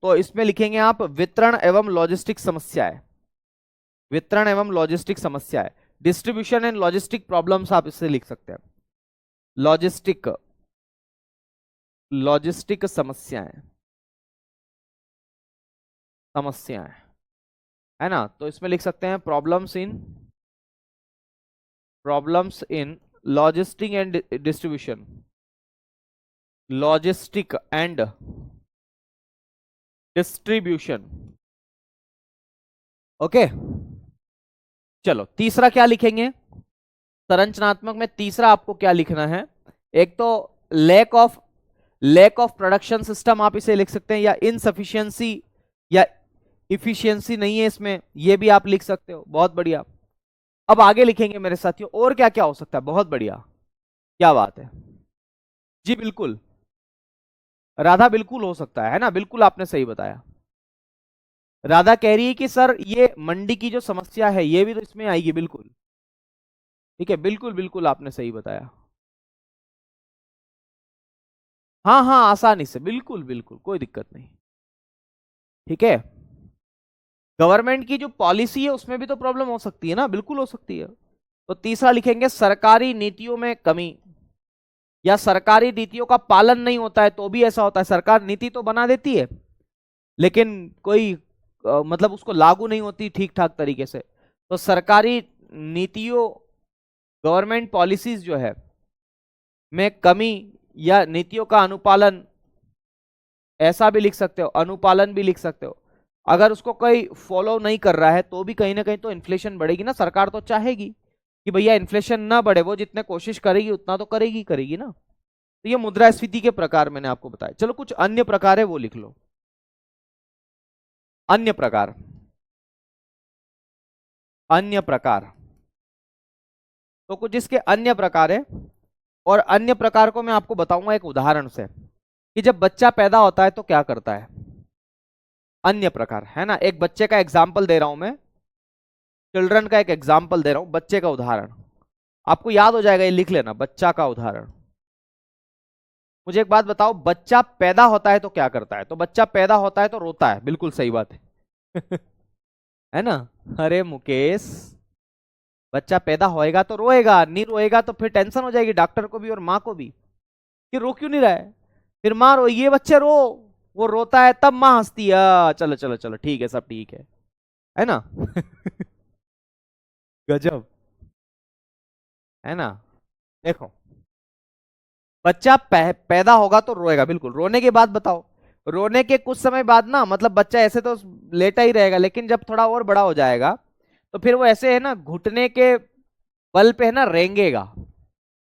A: तो इसमें लिखेंगे आप वितरण एवं लॉजिस्टिक समस्याएं, वितरण एवं लॉजिस्टिक समस्याएं, डिस्ट्रीब्यूशन एंड लॉजिस्टिक प्रॉब्लम्स आप इससे लिख सकते हैं। लॉजिस्टिक, लॉजिस्टिक समस्याएं, समस्याएं, है ना। तो इसमें लिख सकते हैं problems in, problems in logistic and distribution, logistic and distribution. Okay, चलो तीसरा क्या लिखेंगे? संरचनात्मक में तीसरा आपको क्या लिखना है? एक तो लैक ऑफ प्रोडक्शन सिस्टम आप इसे लिख सकते हैं, या इनसफिशियंसी या इफिशियंसी नहीं है इसमें, ये भी आप लिख सकते हो। बहुत बढ़िया। अब आगे लिखेंगे मेरे साथियों और क्या क्या हो सकता है। बहुत बढ़िया, क्या बात है जी, बिल्कुल राधा, बिल्कुल हो सकता है ना। बिल्कुल आपने सही बताया। राधा कह रही है कि सर ये मंडी की जो समस्या है ये भी तो इसमें आएगी। बिल्कुल ठीक है, बिल्कुल बिल्कुल आपने सही बताया। हाँ हाँ, आसानी से, बिल्कुल बिल्कुल, कोई दिक्कत नहीं। ठीक है, गवर्नमेंट की जो पॉलिसी है उसमें भी तो प्रॉब्लम हो सकती है ना, बिल्कुल हो सकती है। तो तीसरा लिखेंगे सरकारी नीतियों में कमी, या सरकारी नीतियों का पालन नहीं होता है, तो भी ऐसा होता है, सरकार नीति तो बना देती है लेकिन कोई मतलब उसको लागू नहीं होती ठीक ठाक तरीके से। तो सरकारी नीतियों, गवर्नमेंट पॉलिसीज जो है में कमी या नीतियों का अनुपालन, ऐसा भी लिख सकते हो, अनुपालन भी लिख सकते हो। अगर उसको कोई फॉलो नहीं कर रहा है तो भी कहीं ना कहीं तो इन्फ्लेशन बढ़ेगी ना, सरकार तो चाहेगी कि भैया इन्फ्लेशन ना बढ़े, वो जितने कोशिश करेगी उतना तो करेगी करेगी ना। तो ये मुद्रास्फीति के प्रकार मैंने आपको बताया। चलो कुछ अन्य प्रकार है वो लिख लो। अन्य प्रकार, अन्य प्रकार, तो कुछ इसके अन्य प्रकार है, और अन्य प्रकार को मैं आपको बताऊंगा एक उदाहरण से कि जब बच्चा पैदा होता है तो क्या करता है। अन्य प्रकार है ना, एक बच्चे का एग्जाम्पल दे रहा हूं मैं, चिल्ड्रन का एक एग्जाम्पल दे रहा हूं, बच्चे का उदाहरण आपको याद हो जाएगा, ये लिख लेना, बच्चा का उदाहरण। मुझे एक बात बताओ, बच्चा पैदा होता है तो क्या करता है। तो बच्चा पैदा होता है तो रोता है, बिल्कुल सही बात है है ना। अरे मुकेश, बच्चा पैदा होएगा तो रोएगा, नहीं रोएगा तो फिर टेंशन हो जाएगी डॉक्टर को भी और माँ को भी कि रो क्यों नहीं रहा है। फिर माँ रो, ये बच्चे रो, वो रोता है तब माँ हंसती है, चलो चलो चलो ठीक है, सब ठीक है ना गजब, है ना। देखो, बच्चा पैदा होगा तो रोएगा, बिल्कुल, रोने के बाद बताओ, रोने के कुछ समय बाद ना, मतलब बच्चा ऐसे तो लेटा ही रहेगा, लेकिन जब थोड़ा और बड़ा हो जाएगा तो फिर वो ऐसे है ना, घुटने के बल पे है ना रेंगेगा।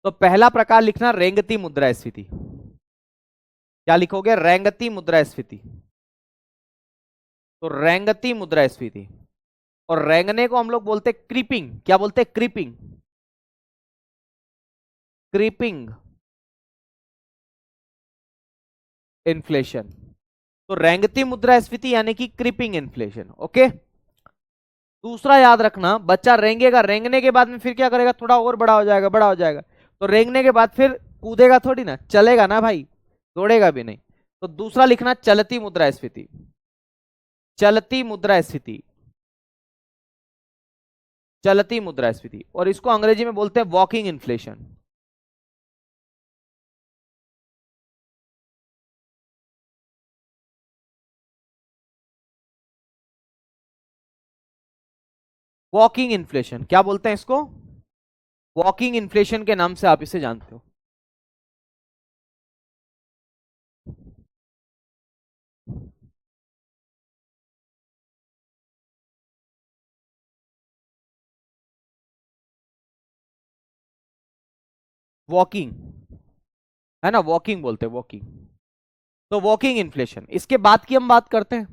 A: तो पहला प्रकार लिखना रेंगती मुद्रास्फीति। क्या लिखोगे, रेंगती मुद्रास्फीति। तो रेंगती मुद्रास्फीति, और रेंगने को हम लोग बोलते क्रीपिंग। क्या बोलते, क्रीपिंग, क्रीपिंग इन्फ्लेशन। तो रेंगती मुद्रास्फीति यानी कि क्रीपिंग इन्फ्लेशन। ओके, दूसरा याद रखना, बच्चा रेंगेगा, रेंगने के बाद में फिर क्या करेगा, थोड़ा और बड़ा हो जाएगा, बड़ा हो जाएगा, तो रेंगने के बाद फिर कूदेगा थोड़ी ना, चलेगा ना भाई, दौड़ेगा भी नहीं। तो दूसरा लिखना चलती मुद्रास्फीति, चलती मुद्रास्फीति, चलती मुद्रास्फीति, और इसको अंग्रेजी में बोलते हैं वॉकिंग इन्फ्लेशन। वॉकिंग इन्फ्लेशन क्या बोलते हैं इसको, वॉकिंग इन्फ्लेशन के नाम से आप इसे जानते हो। वॉकिंग, है ना, वॉकिंग बोलते हैं, वॉकिंग। तो वॉकिंग इन्फ्लेशन, इसके बाद की हम बात करते हैं।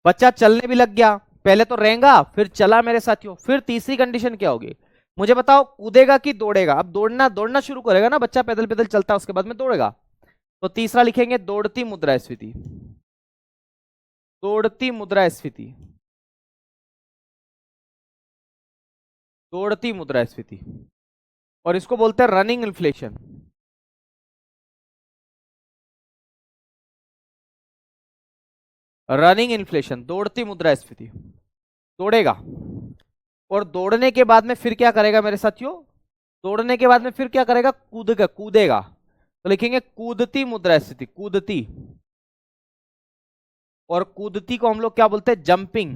A: बच्चा चलने भी लग गया, पहले तो रहेगा फिर चला मेरे साथियों, फिर तीसरी कंडीशन क्या होगी, मुझे बताओ, कूदेगा कि दौड़ेगा। अब दौड़ना, दौड़ना शुरू करेगा ना बच्चा, पैदल पैदल चलता है उसके बाद में दौड़ेगा। तो तीसरा लिखेंगे दौड़ती मुद्रास्फीति, दौड़ती मुद्रास्फीति, दौड़ती मुद्रास्फीति, और इसको बोलते हैं रनिंग इन्फ्लेशन। रनिंग इन्फ्लेशन, दौड़ती मुद्रास्फीति, दौड़ेगा, और दौड़ने के बाद में फिर क्या करेगा मेरे साथियों, दौड़ने के बाद में फिर क्या करेगा, कूदेगा, कूदेगा। तो लिखेंगे कूदती मुद्रास्फीति, कूदती, और कूदती को हम लोग क्या बोलते हैं, जंपिंग,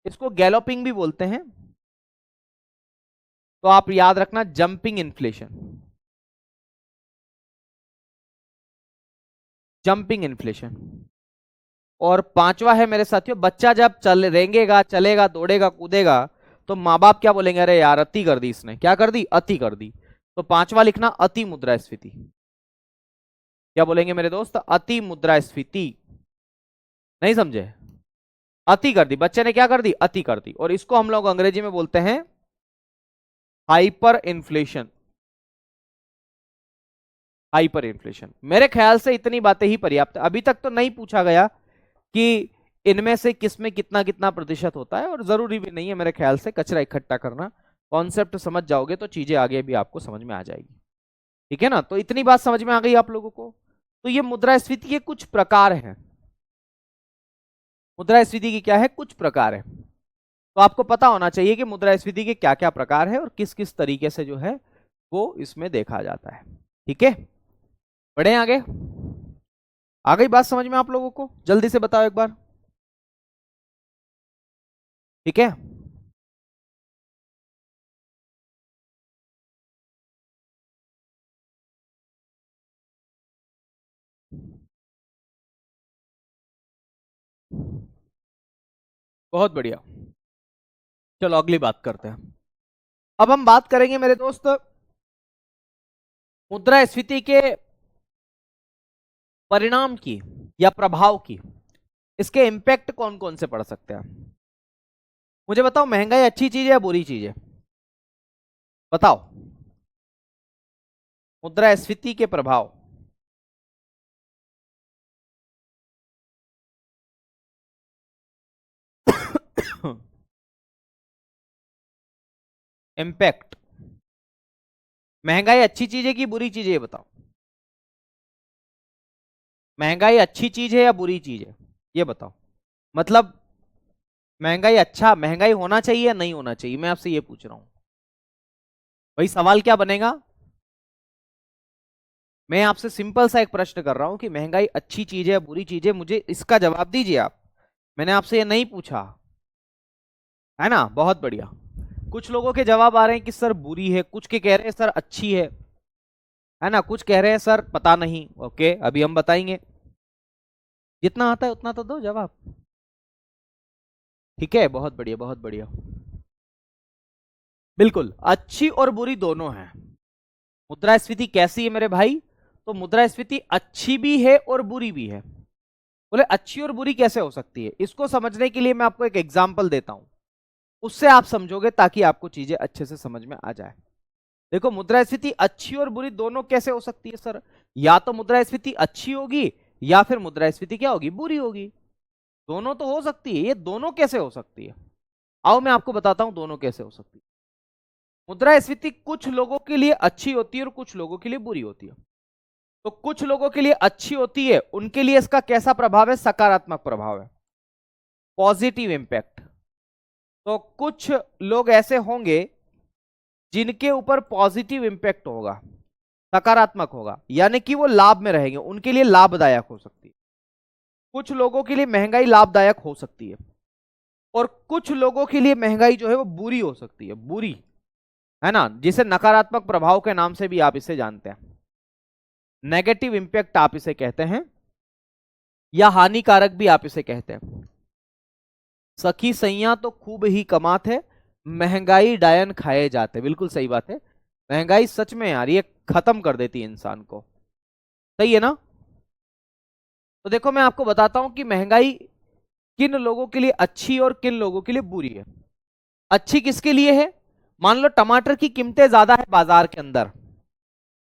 A: इसको गैलोपिंग भी बोलते हैं। तो आप याद रखना जंपिंग इन्फ्लेशन, जंपिंग इन्फ्लेशन। और पांचवा है मेरे साथियों, बच्चा जब चल रेंगेगा, चलेगा, दौड़ेगा, कूदेगा, तो माँ बाप क्या बोलेंगे, अरे यार अति कर दी इसने, क्या कर दी, अति कर दी। तो पांचवा लिखना अति मुद्रास्फीति। क्या बोलेंगे मेरे दोस्त, अति मुद्रास्फीति। नहीं समझे, अति कर दी, बच्चे ने क्या कर दी, अति कर दी, और इसको हम लोग अंग्रेजी में बोलते हैं हाइपर इन्फ्लेशन, हाइपर इन्फ्लेशन। मेरे ख्याल से इतनी बातें ही पर्याप्त, अभी तक तो नहीं पूछा गया कि इनमें से किसमें कितना कितना प्रतिशत होता है, और जरूरी भी नहीं है मेरे ख्याल से कचरा इकट्ठा करना। कॉन्सेप्ट समझ जाओगे तो चीजें आगे भी आपको समझ में आ जाएगी। ठीक है ना। तो इतनी बात समझ में आ गई आप लोगों को। तो ये मुद्रास्फीति के कुछ प्रकार हैं। मुद्रास्फीति की क्या है, कुछ प्रकार है। तो आपको पता होना चाहिए कि मुद्रास्फीति के क्या क्या प्रकार है और किस किस तरीके से जो है वो इसमें देखा जाता है। ठीक है, बढ़े आगे। आ गई बात समझ में आप लोगों को, जल्दी से बताओ एक बार। ठीक है, बहुत बढ़िया। चलो अगली बात करते हैं। अब हम बात करेंगे मेरे दोस्त मुद्रास्फीति के परिणाम की या प्रभाव की। इसके इंपैक्ट कौन कौन से पड़ सकते हैं। मुझे बताओ, महंगाई अच्छी चीज है या बुरी चीज है, बताओ। मुद्रास्फीति के प्रभाव। इंपैक्ट। महंगाई अच्छी चीज है कि बुरी चीज है, ये बताओ। महंगाई अच्छी चीज है या बुरी चीज है, ये बताओ। मतलब महंगाई अच्छा, महंगाई होना चाहिए या नहीं होना चाहिए, मैं आपसे ये पूछ रहा हूं। भाई सवाल क्या बनेगा, मैं आपसे सिंपल सा एक प्रश्न कर रहा हूं कि महंगाई अच्छी चीज है या बुरी चीज है, मुझे इसका जवाब दीजिए आप। मैंने आपसे ये नहीं पूछा, है ना। बहुत बढ़िया। कुछ लोगों के जवाब आ रहे हैं कि सर बुरी है, कुछ के कह रहे हैं सर अच्छी है ना, कुछ कह रहे हैं सर पता नहीं। ओके, अभी हम बताएंगे। जितना आता है उतना तो दो जवाब। ठीक है, बहुत बढ़िया बहुत बढ़िया। बिल्कुल, अच्छी और बुरी दोनों हैं। मुद्रास्फीति कैसी है मेरे भाई, तो मुद्रास्फीति अच्छी भी है और बुरी भी है। बोले अच्छी और बुरी कैसे हो सकती है, इसको समझने के लिए मैं आपको एक एग्जांपल देता हूं, उससे आप समझोगे ताकि आपको चीजें अच्छे से समझ में आ जाए। देखो, मुद्रास्फीति अच्छी और बुरी दोनों कैसे हो सकती है सर, या तो मुद्रास्फीति अच्छी होगी या फिर मुद्रास्फीति क्या होगी, बुरी होगी। दोनों तो हो सकती है, ये दोनों कैसे हो सकती है, आओ मैं आपको बताता हूं दोनों कैसे हो सकती है। मुद्रास्फीति कुछ लोगों के लिए अच्छी होती है और कुछ लोगों के लिए बुरी होती है। तो कुछ लोगों के लिए अच्छी होती है, उनके लिए इसका कैसा प्रभाव है, सकारात्मक प्रभाव है, पॉजिटिव इंपैक्ट। तो कुछ लोग ऐसे होंगे जिनके ऊपर पॉजिटिव इंपैक्ट होगा, सकारात्मक होगा, यानी कि वो लाभ में रहेंगे, उनके लिए लाभदायक हो सकती है। कुछ लोगों के लिए महंगाई लाभदायक हो सकती है और कुछ लोगों के लिए महंगाई जो है वो बुरी हो सकती है, बुरी, है ना, जिसे नकारात्मक प्रभाव के नाम से भी आप इसे जानते हैं, नेगेटिव इंपैक्ट आप इसे कहते हैं, या हानिकारक भी आप इसे कहते हैं। सखी सैया तो खूब ही कमात है, महंगाई डायन खाए जाते। बिल्कुल सही बात है, महंगाई सच में यार ये खत्म कर देती है इंसान को, सही है ना। तो देखो मैं आपको बताता हूं कि महंगाई किन लोगों के लिए अच्छी और किन लोगों के लिए बुरी है। अच्छी किसके लिए है, मान लो टमाटर की कीमतें ज्यादा है बाजार के अंदर,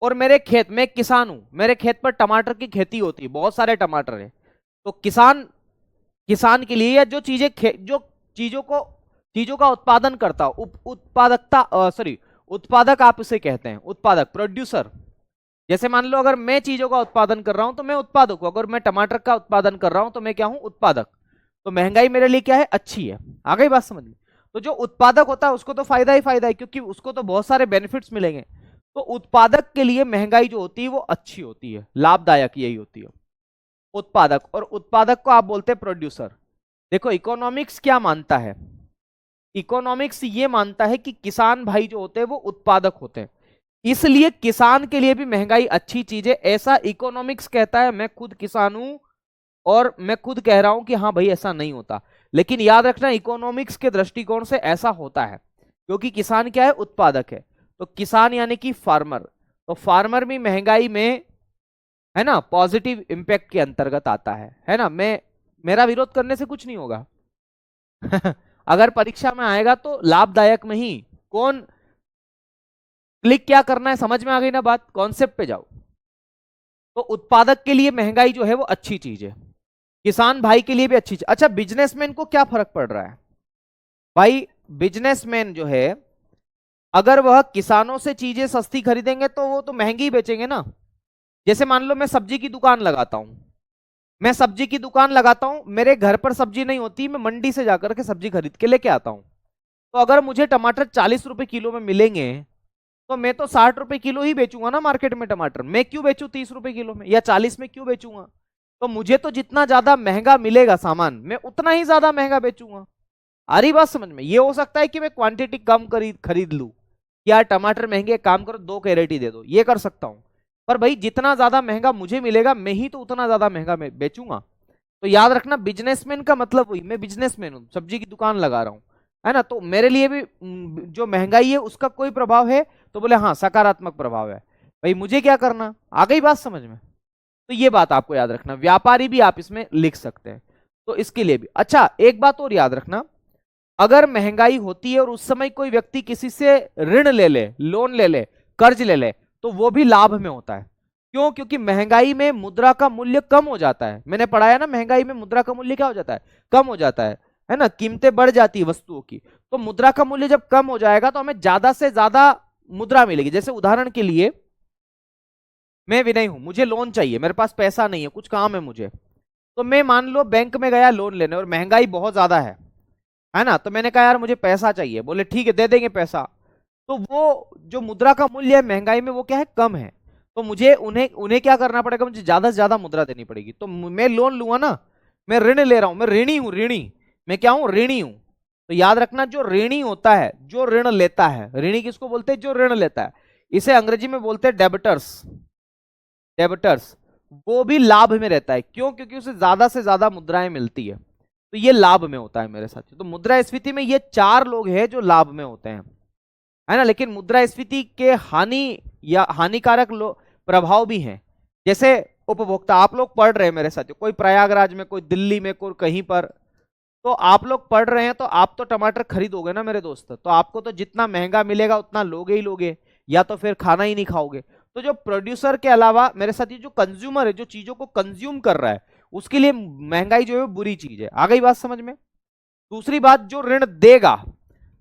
A: और मेरे खेत में किसान हूं, मेरे खेत पर टमाटर की खेती होती है, बहुत सारे टमाटर है। तो किसान, किसान के लिए या जो चीजें जो चीजों का उत्पादन करता हो, उत्पादकता, सॉरी उत्पादक आप इसे कहते हैं, उत्पादक, प्रोड्यूसर। जैसे मान लो अगर मैं चीजों का उत्पादन कर रहा हूं तो मैं उत्पादक हूं, अगर मैं टमाटर का उत्पादन कर रहा हूं तो मैं क्या हूं, उत्पादक। तो महंगाई मेरे लिए क्या है, अच्छी है। आ गई बात समझ में। तो जो उत्पादक होता है उसको तो फायदा ही फायदा है, क्योंकि उसको तो बहुत सारे बेनिफिट्स मिलेंगे। तो उत्पादक के लिए महंगाई जो होती है वो अच्छी होती है, लाभदायक यही होती है, उत्पादक। और उत्पादक को आप बोलते हैं प्रोड्यूसर। देखो इकोनॉमिक्स क्या मानता है, इकोनॉमिक्स ये मानता है कि किसान भाई जो होते हैं वो उत्पादक होते हैं, इसलिए किसान के लिए भी महंगाई अच्छी चीज है, ऐसा इकोनॉमिक्स कहता है। मैं खुद किसान हूं और मैं खुद कह रहा हूं कि हाँ भाई ऐसा नहीं होता, लेकिन याद रखना इकोनॉमिक्स के दृष्टिकोण से ऐसा होता है, क्योंकि किसान क्या है, उत्पादक है। तो किसान यानी कि फार्मर, तो फार्मर भी महंगाई में, है ना, पॉजिटिव इंपैक्ट के अंतर्गत आता है ना। मैं, मेरा विरोध करने से कुछ नहीं होगा। अगर परीक्षा में आएगा तो लाभदायक में ही, कौन क्लिक क्या करना है, समझ में आ गई ना बात, कॉन्सेप्ट पे जाओ। तो उत्पादक के लिए महंगाई जो है वो अच्छी चीज है, किसान भाई के लिए भी अच्छी चीज। अच्छा, बिजनेसमैन को क्या फर्क पड़ रहा है भाई, बिजनेसमैन जो है अगर वह किसानों से चीजें सस्ती खरीदेंगे तो वो तो महंगी बेचेंगे ना। जैसे मान लो मैं सब्जी की दुकान लगाता हूं, मैं सब्जी की दुकान लगाता हूं, मेरे घर पर सब्जी नहीं होती, मैं मंडी से जाकर के सब्जी खरीद के लेके आता हूं। तो अगर मुझे टमाटर 40 रुपए किलो में मिलेंगे, तो मैं तो 60 रुपए किलो ही बेचूंगा ना मार्केट में टमाटर। मैं क्यों बेचूं 30 रुपए किलो में या 40 में क्यों बेचूंगा? तो मुझे तो जितना ज्यादा महंगा मिलेगा सामान, मैं उतना ही ज्यादा महंगा बेचूंगा। आ रही बात समझ में? ये हो सकता है कि मैं क्वांटिटी कम खरीद खरीद लूं, यार टमाटर महंगे, काम करो 2 कैरेट ही दे दो, ये कर सकता हूं। पर भाई जितना ज्यादा महंगा मुझे मिलेगा, मैं ही तो उतना ज्यादा महंगा बेचूंगा। तो याद रखना, बिजनेसमैन का मतलब वही, मैं बिजनेसमैन हूँ, सब्जी की दुकान लगा रहा हूँ, है ना। तो मेरे लिए भी जो महंगाई है उसका कोई प्रभाव है? तो बोले हाँ, सकारात्मक प्रभाव है। भाई मुझे क्या करना, आ गई बात समझ में? तो ये बात आपको याद रखना, व्यापारी भी आप इसमें लिख सकते हैं। तो इसके लिए भी अच्छा, एक बात और याद रखना, अगर महंगाई होती है और उस समय कोई व्यक्ति किसी से ऋण ले ले, लोन ले ले, कर्ज ले ले, तो वो भी लाभ में होता है। क्यों? क्योंकि महंगाई में मुद्रा का मूल्य कम हो जाता है। मैंने पढ़ाया ना, महंगाई में मुद्रा का मूल्य क्या हो जाता है? कम हो जाता है ना। कीमतें बढ़ जाती है वस्तुओं की, तो मुद्रा का मूल्य जब कम हो जाएगा तो हमें ज्यादा से ज्यादा मुद्रा मिलेगी। जैसे उदाहरण के लिए, मैं विनय हूं, मुझे लोन चाहिए, मेरे पास पैसा नहीं है, कुछ काम है मुझे। तो मैं मान लो बैंक में गया लोन लेने, और महंगाई बहुत ज्यादा है ना। तो मैंने कहा यार मुझे पैसा चाहिए, बोले ठीक है दे देंगे पैसा। तो वो जो मुद्रा का मूल्य है महंगाई में, वो क्या है? कम है। तो मुझे उन्हें उन्हें क्या करना पड़ेगा? मुझे ज्यादा से ज्यादा मुद्रा देनी पड़ेगी। तो मैं लोन लूंगा ना, मैं ऋण ले रहा हूं, मैं ऋणी हूं, ऋणी। मैं क्या हूं? ऋणी हूं। तो याद रखना, जो ऋणी होता है, जो ऋण लेता है, ऋणी किसको बोलते हैं? जो ऋण लेता है। इसे अंग्रेजी में बोलते हैं डेबिटर्स। डेबिटर्स, वो भी लाभ में रहता है। क्यों? क्योंकि उसे ज्यादा से ज्यादा मुद्राएं मिलती है। तो ये लाभ में होता है मेरे साथियों। तो मुद्रास्फीति में ये 4 लोग हैं जो लाभ में होते हैं, है ना। लेकिन मुद्रास्फीति के हानि या हानिकारक प्रभाव भी हैं। जैसे उपभोक्ता, आप लोग पढ़ रहे हैं मेरे साथियों, कोई प्रयागराज में, कोई दिल्ली में, कोई कहीं पर, तो आप लोग पढ़ रहे हैं, तो आप तो टमाटर खरीदोगे ना मेरे दोस्त। तो आपको तो जितना महंगा मिलेगा उतना लोगे ही लोगे, या तो फिर खाना ही नहीं खाओगे। तो जो प्रोड्यूसर के अलावा मेरे साथ ये जो कंज्यूमर है, जो चीजों को कंज्यूम कर रहा है, उसके लिए महंगाई जो है बुरी चीज है। आ गई बात समझ में? दूसरी बात, जो ऋण देगा,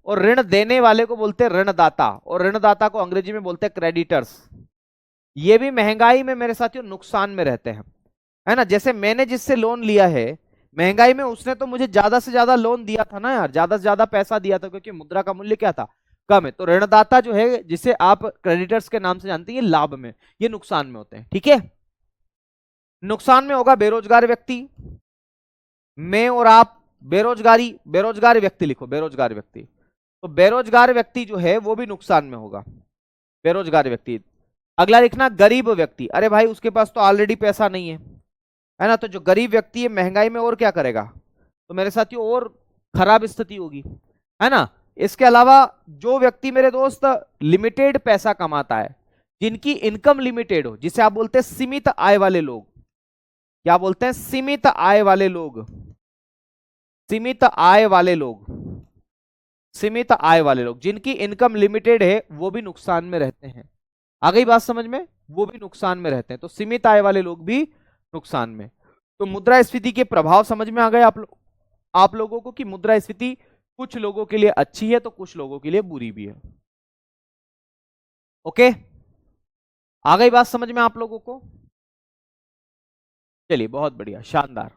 A: और ऋण देने वाले को बोलते हैं ऋणदाता, और ऋणदाता को अंग्रेजी में बोलते हैं क्रेडिटर्स। ये भी महंगाई में मेरे साथियों नुकसान में रहते हैं, है ना। जैसे मैंने जिससे लोन लिया है महंगाई में, उसने तो मुझे ज्यादा से ज्यादा लोन दिया था ना यार, ज्यादा से ज्यादा पैसा दिया था, क्योंकि मुद्रा का मूल्य क्या था? कम है। तो ऋणदाता जो है, जिसे आप क्रेडिटर्स के नाम से जानते हैं, ये लाभ में, ये नुकसान में होते हैं। ठीक है। नुकसान में होगा बेरोजगार व्यक्ति, मैं और आप बेरोजगारी, बेरोजगार व्यक्ति लिखो, बेरोजगार व्यक्ति। तो बेरोजगार व्यक्ति जो है वो भी नुकसान में होगा, बेरोजगार व्यक्ति। अगला लिखना गरीब व्यक्ति, अरे भाई उसके पास तो ऑलरेडी पैसा नहीं है ना। तो जो गरीब व्यक्ति है महंगाई में और क्या करेगा? तो मेरे साथियों और खराब स्थिति होगी, है ना। इसके अलावा जो व्यक्ति मेरे दोस्त लिमिटेड पैसा कमाता है, जिनकी इनकम लिमिटेड हो, जिसे आप बोलते हैं सीमित आय वाले लोग, क्या बोलते हैं? सीमित आय वाले लोग, सीमित आय वाले लोग, सीमित आय वाले लोग, जिनकी इनकम लिमिटेड है, वो भी नुकसान में रहते हैं। आ गई बात समझ में? वो भी नुकसान में रहते हैं। तो सीमित आय वाले लोग भी नुकसान में। तो मुद्रास्फीति के प्रभाव समझ में आ गए आप लोगों को, कि मुद्रास्फीति कुछ लोगों के लिए अच्छी है तो कुछ लोगों के लिए बुरी भी है। ओके, आ गई बात समझ में आप लोगों को? चलिए बहुत बढ़िया, शानदार।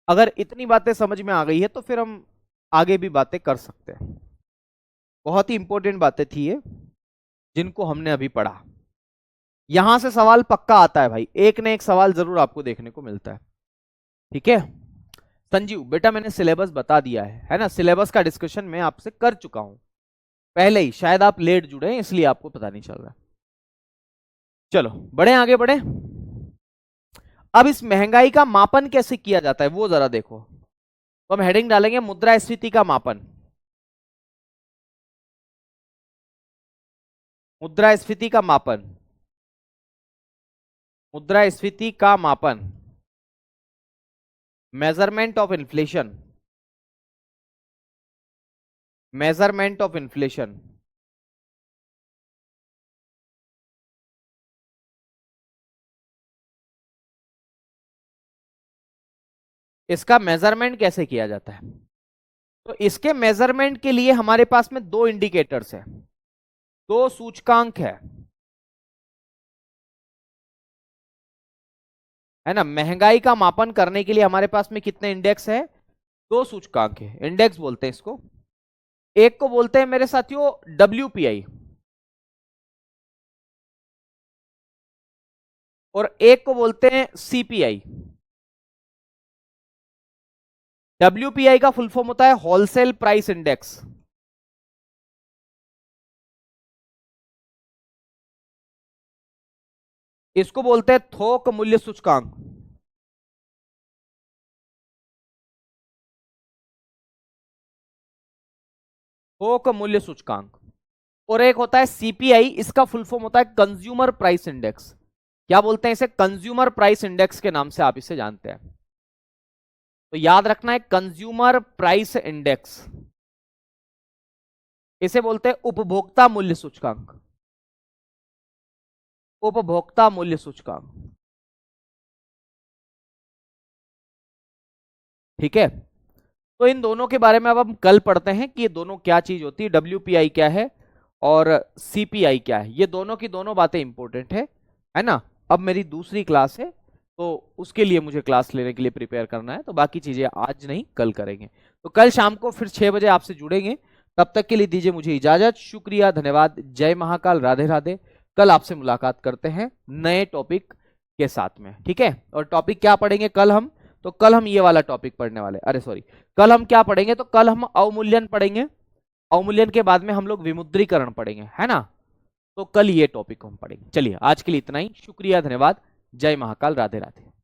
A: अगर इतनी बातें समझ में आ गई है तो फिर हम आगे भी बातें कर सकते हैं। बहुत ही इंपॉर्टेंट बातें थी ये, जिनको हमने अभी पढ़ा। यहां से सवाल पक्का आता है भाई, एक न एक सवाल जरूर आपको देखने को मिलता है। ठीक है संजीव बेटा, मैंने सिलेबस बता दिया है ना। सिलेबस का डिस्कशन मैं आपसे कर चुका हूं पहले ही, शायद आप लेट जुड़े हैं इसलिए आपको पता नहीं चल रहा। चलो बढ़े, आगे बढ़े। अब इस महंगाई का मापन कैसे किया जाता है वो जरा देखो। तो हम हेडिंग डालेंगे मुद्रास्फीति का मापन। मुद्रास्फीति का मापन, मुद्रास्फीति का मापन, measurement of inflation, measurement of inflation. इसका मेजरमेंट कैसे किया जाता है? तो इसके मेजरमेंट के लिए हमारे पास में 2 इंडिकेटर्स हैं। दो सूचकांक है ना। महंगाई का मापन करने के लिए हमारे पास में कितने इंडेक्स है? दो सूचकांक है, इंडेक्स बोलते हैं इसको। एक को बोलते हैं मेरे साथियों WPI, और एक को बोलते हैं CPI। WPI का फुल फॉर्म होता है होलसेल प्राइस इंडेक्स। इसको बोलते हैं थोक मूल्य सूचकांक। थोक मूल्य सूचकांक। और एक होता है CPI, इसका फुल फॉर्म होता है कंज्यूमर प्राइस इंडेक्स। क्या बोलते हैं इसे? कंज्यूमर प्राइस इंडेक्स के नाम से आप इसे जानते हैं। तो याद रखना है, कंज्यूमर प्राइस इंडेक्स, इसे बोलते हैं उपभोक्ता मूल्य सूचकांक। उपभोक्ता मूल्य सूचकांक, ठीक है। तो इन दोनों के बारे में अब हम कल पढ़ते हैं कि ये दोनों क्या चीज होती है, WPI क्या है और CPI क्या है। ये दोनों की दोनों बातें इंपॉर्टेंट है ना। अब मेरी दूसरी क्लास है, तो उसके लिए मुझे क्लास लेने के लिए प्रिपेयर करना है, तो बाकी चीजें आज नहीं कल करेंगे। तो कल शाम को फिर 6 बजे आपसे जुड़ेंगे। तब तक के लिए दीजिए मुझे इजाजत। शुक्रिया, धन्यवाद, जय महाकाल, राधे राधे। कल आपसे मुलाकात करते हैं नए टॉपिक के साथ में, ठीक है। और टॉपिक क्या पढ़ेंगे कल हम? तो कल हम ये वाला टॉपिक पढ़ने वाले, अरे सॉरी, कल हम क्या पढ़ेंगे? तो कल हम अवमूल्यन पढ़ेंगे। अवमूल्यन के बाद में हम लोग विमुद्रीकरण पढ़ेंगे, है ना। तो कल ये टॉपिक हम पढ़ेंगे। चलिए आज के लिए इतना ही। शुक्रिया, धन्यवाद, जय महाकाल, राधे राधे।